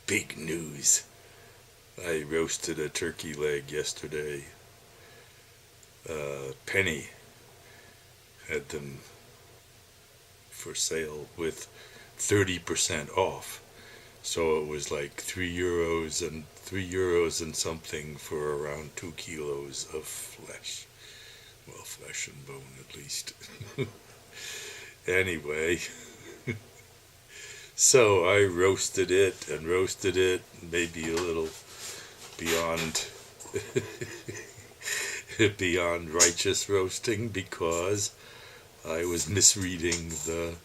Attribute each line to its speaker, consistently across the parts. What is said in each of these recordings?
Speaker 1: Big news. I roasted a turkey leg yesterday. Penny had them for sale with 30% off. So it was like €3 and something for around 2 kilos of flesh. Well, flesh and bone at least. Anyway, so I roasted it, maybe a little beyond beyond righteous roasting, because I was misreading the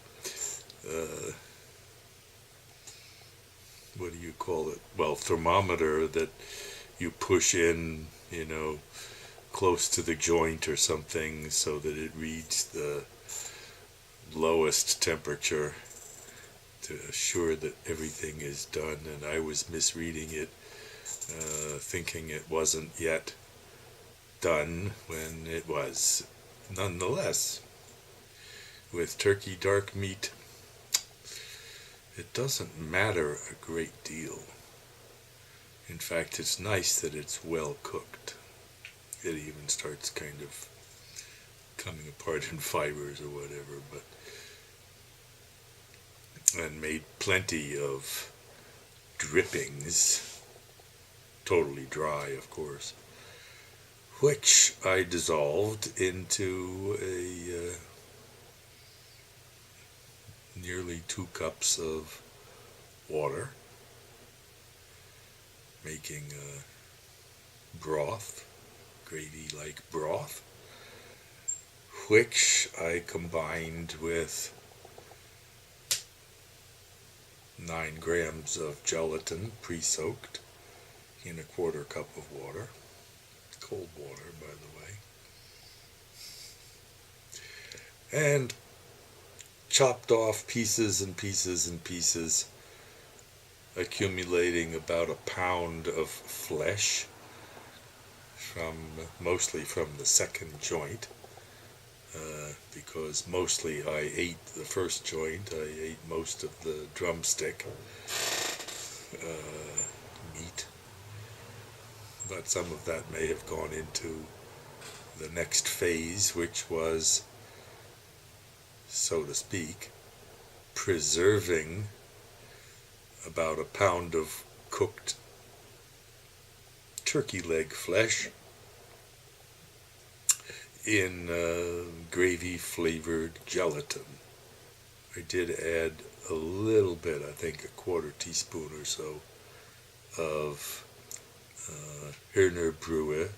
Speaker 1: what do you call it? Well, thermometer that you push in, close to the joint or something, so that it reads the lowest temperature to assure that everything is done. And I was misreading it, thinking it wasn't yet done when it was. Nonetheless, with turkey dark meat, it doesn't matter a great deal. In fact, it's nice that it's well cooked. It even starts kind of coming apart in fibers or whatever, and made plenty of drippings, totally dry, of course, which I dissolved into a nearly 2 cups of water, making a broth, gravy-like broth, which I combined with 9 grams of gelatin pre-soaked in a 1/4 cup of water, cold water, by the way, and chopped off pieces and pieces and pieces, accumulating about a pound of flesh, mostly from the second joint, because mostly I ate the first joint. I ate most of the drumstick meat, but some of that may have gone into the next phase, which was, so to speak, preserving about a pound of cooked turkey leg flesh in gravy-flavored gelatin. I did add a little bit, I think a 1/4 teaspoon or so, of Brühe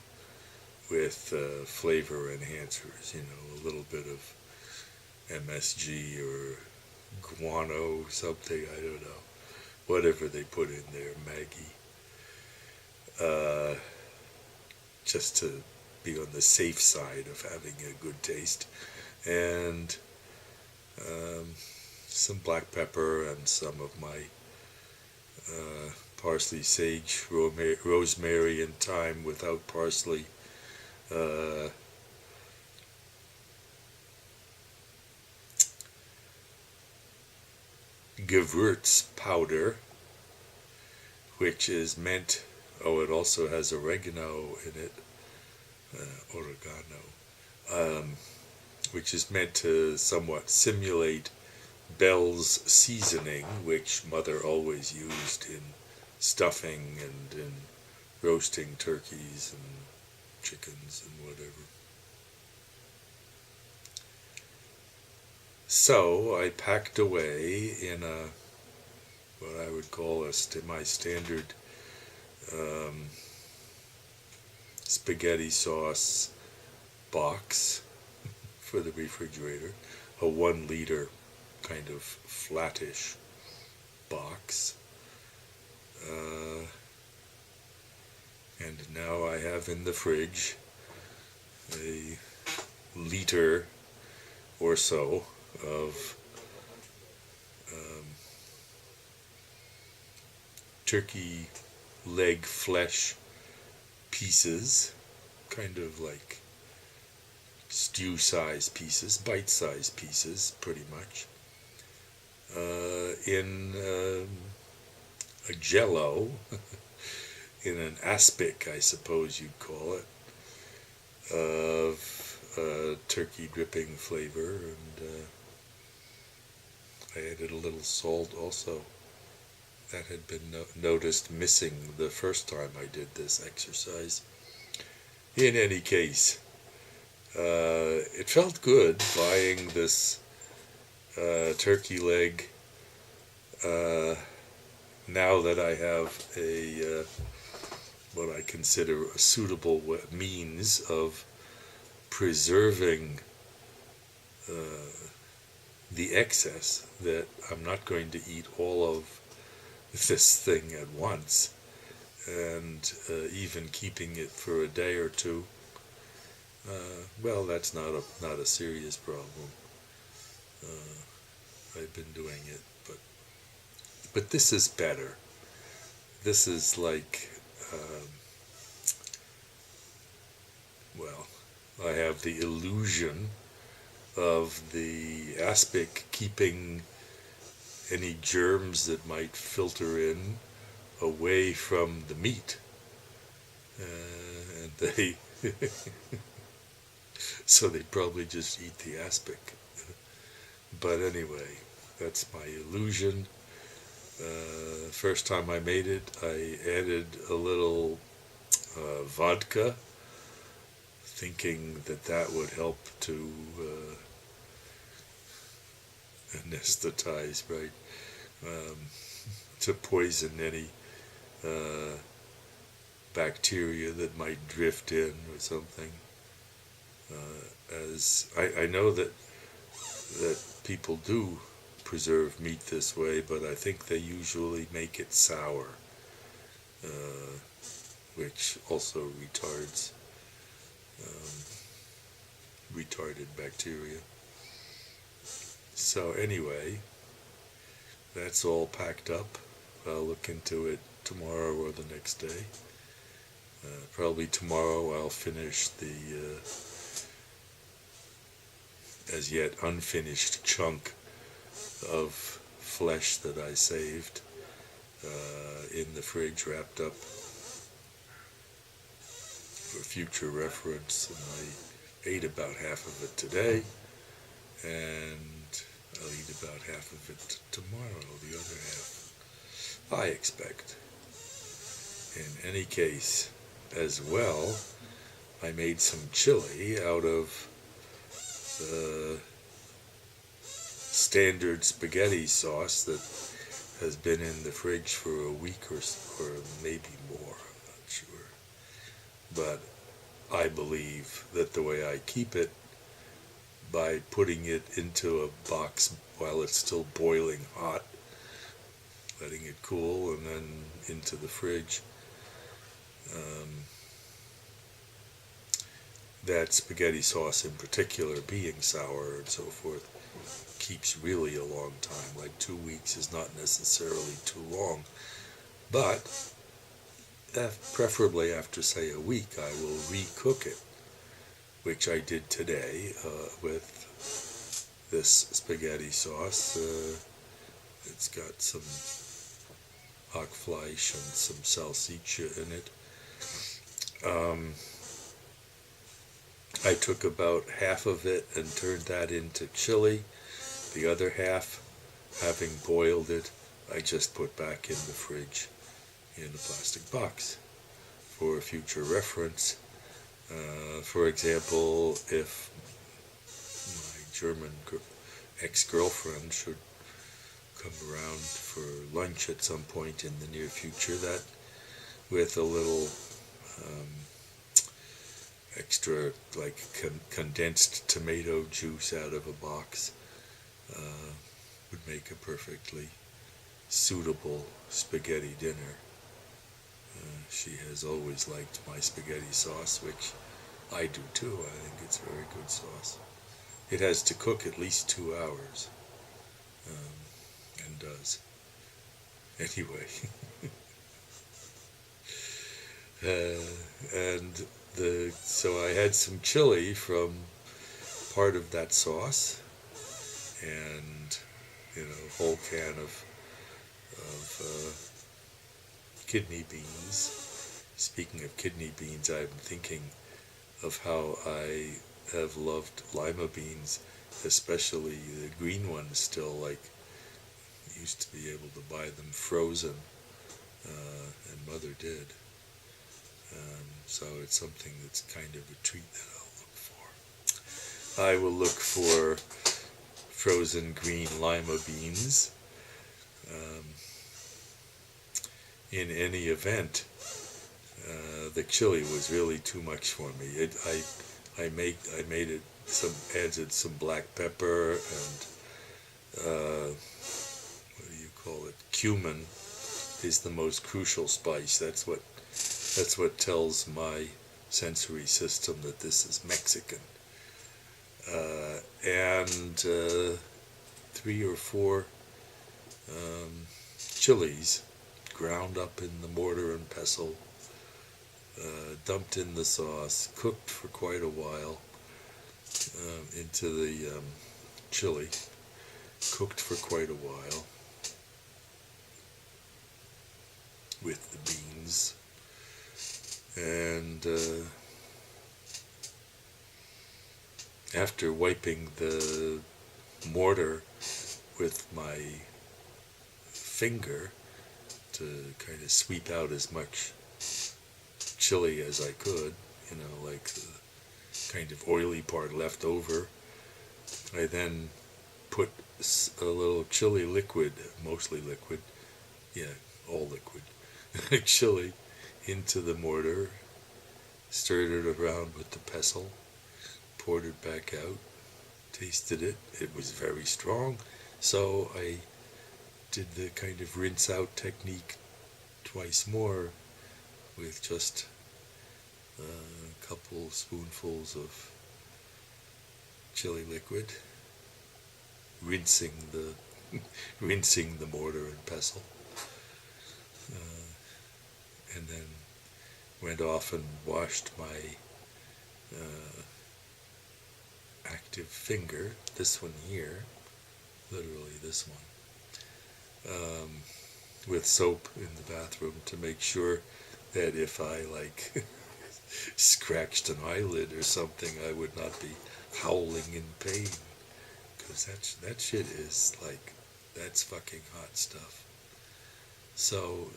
Speaker 1: with flavor enhancers, a little bit of MSG or guano something, I don't know, whatever they put in there, Maggi, just to be on the safe side of having a good taste, and some black pepper and some of my parsley, sage, rosemary, and thyme without parsley, Gewürz powder, which is meant, it also has oregano in it, which is meant to somewhat simulate Bell's seasoning, which Mother always used in stuffing and in roasting turkeys and chickens and whatever. So I packed away in what I would call my standard spaghetti sauce box for the refrigerator, a 1-liter kind of flattish box, and now I have in the fridge a liter or so of turkey leg flesh pieces, kind of like stew-sized pieces, bite-sized pieces, pretty much, in a jello in an aspic, I suppose you'd call it, of turkey dripping flavor, and I added a little salt also. That had been noticed missing the first time I did this exercise. In any case, it felt good buying this turkey leg now that I have a what I consider a suitable means of preserving the excess, that I'm not going to eat all of this thing at once, and even keeping it for a day or two. Well, that's not a serious problem. I've been doing it, but this is better. This is like, well, I have the illusion of the aspic keeping any germs that might filter in away from the meat, and they so they probably just eat the aspic. But anyway, that's my illusion. First time I made it, I added a little vodka, thinking that would help to anesthetize, right? To poison any bacteria that might drift in or something. As I know that people do preserve meat this way, but I think they usually make it sour, which also retards retarded bacteria. So anyway, that's all packed up. I'll look into it tomorrow or the next day. Probably tomorrow I'll finish the as yet unfinished chunk of flesh that I saved in the fridge, wrapped up for future reference. And I ate about half of it today, and I'll eat about half of it tomorrow, the other half, I expect. In any case, as well, I made some chili out of the standard spaghetti sauce that has been in the fridge for a week or maybe more, I'm not sure. But I believe that the way I keep it, by putting it into a box while it's still boiling hot, letting it cool, and then into the fridge, that spaghetti sauce in particular, being sour and so forth, keeps really a long time. Like 2 weeks is not necessarily too long, but preferably after, say, a week, I will recook it, which I did today with this spaghetti sauce. It's got some hackfleisch and some salsiccia in it. I took about half of it and turned that into chili. The other half, having boiled it, I just put back in the fridge in a plastic box for future reference. For example, if my German ex-girlfriend should come around for lunch at some point in the near future, that with a little extra, like condensed tomato juice out of a box, would make a perfectly suitable spaghetti dinner. She has always liked my spaghetti sauce, which I do too. I think it's very good sauce. It has to cook at least 2 hours, and does. Anyway, so I had some chili from part of that sauce, and whole can of kidney beans. Speaking of kidney beans, I'm thinking of how I have loved lima beans, especially the green ones still. Like, used to be able to buy them frozen, and Mother did. So it's something that's kind of a treat that I'll look for. I will look for frozen green lima beans. In any event, the chili was really too much for me. I made it added some black pepper and what do you call it? Cumin is the most crucial spice. That's what tells my sensory system that this is Mexican. And 3 or 4 chilies ground up in the mortar and pestle, dumped in the sauce, cooked for quite a while into the chili, cooked for quite a while with the beans, and after wiping the mortar with my finger to kind of sweep out as much chili as I could, like the kind of oily part left over, I then put a little chili liquid, mostly liquid, all liquid, chili into the mortar, stirred it around with the pestle, poured it back out, tasted it. It was very strong, so I did the kind of rinse out technique twice more with just a couple spoonfuls of chili liquid, rinsing the mortar and pestle, and then went off and washed my active finger, this one here, literally this one, with soap in the bathroom to make sure that if I scratched an eyelid or something, I would not be howling in pain, because that shit is that's fucking hot stuff. So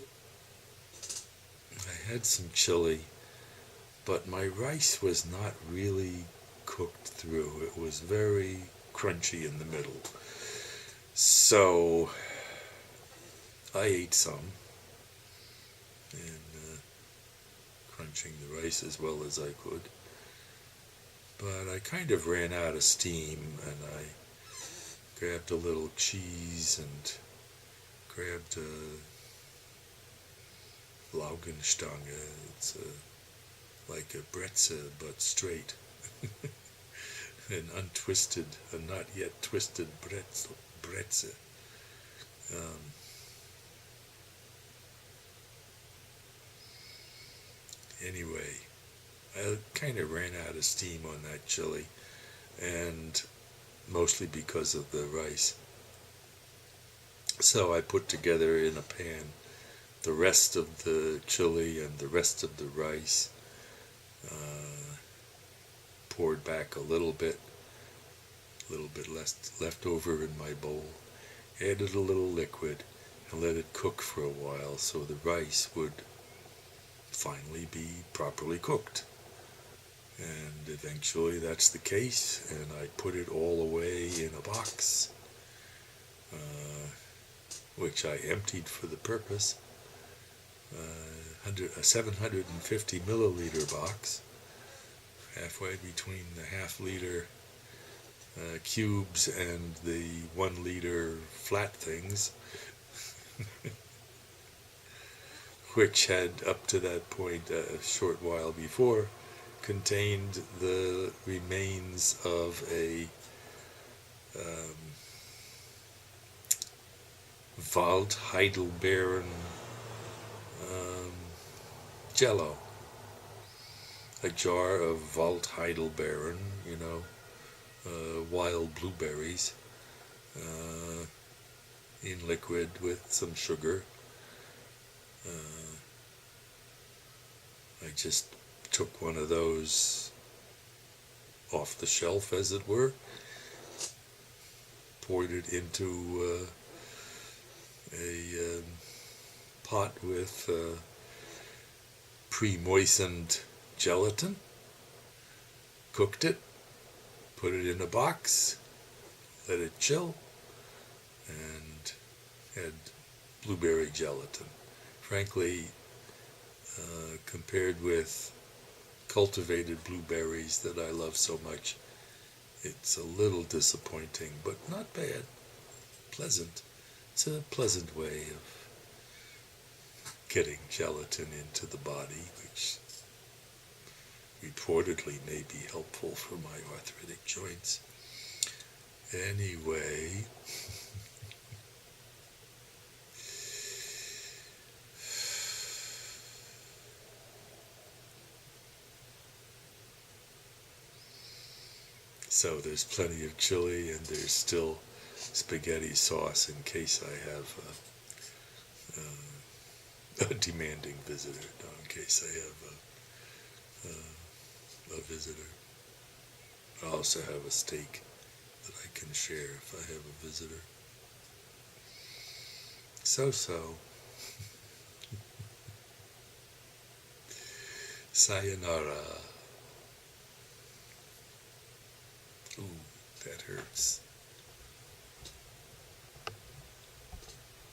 Speaker 1: I had some chili, but my rice was not really cooked through. It was very crunchy in the middle. So I ate some, and crunching the rice as well as I could. But I kind of ran out of steam, and I grabbed a little cheese and grabbed a Laugenstange. It's like a bretzel, but straight. An untwisted, a not yet twisted bretzel. Anyway, I kind of ran out of steam on that chili, and mostly because of the rice. So I put together in a pan the rest of the chili and the rest of the rice, poured back a little bit left over in my bowl, added a little liquid, and let it cook for a while so the rice would finally be properly cooked. And eventually that's the case, and I put it all away in a box, which I emptied for the purpose, a 750 milliliter box, halfway between the half-liter cubes and the 1-liter flat things, which had up to that point, a short while before, contained the remains of a Wald-Heidelbeeren jello. A jar of Wald-Heidelbeeren, wild blueberries, in liquid with some sugar, Uh, I just took one of those off the shelf, as it were, poured it into a pot with pre-moistened gelatin, cooked it, put it in a box, let it chill, and had blueberry gelatin. Frankly, compared with cultivated blueberries that I love so much, it's a little disappointing, but not bad. Pleasant. It's a pleasant way of getting gelatin into the body, which reportedly may be helpful for my arthritic joints. Anyway, so there's plenty of chili, and there's still spaghetti sauce in case I have a demanding visitor. No, in case I have a visitor. I also have a steak that I can share if I have a visitor. So. Sayonara. Ooh, that hurts.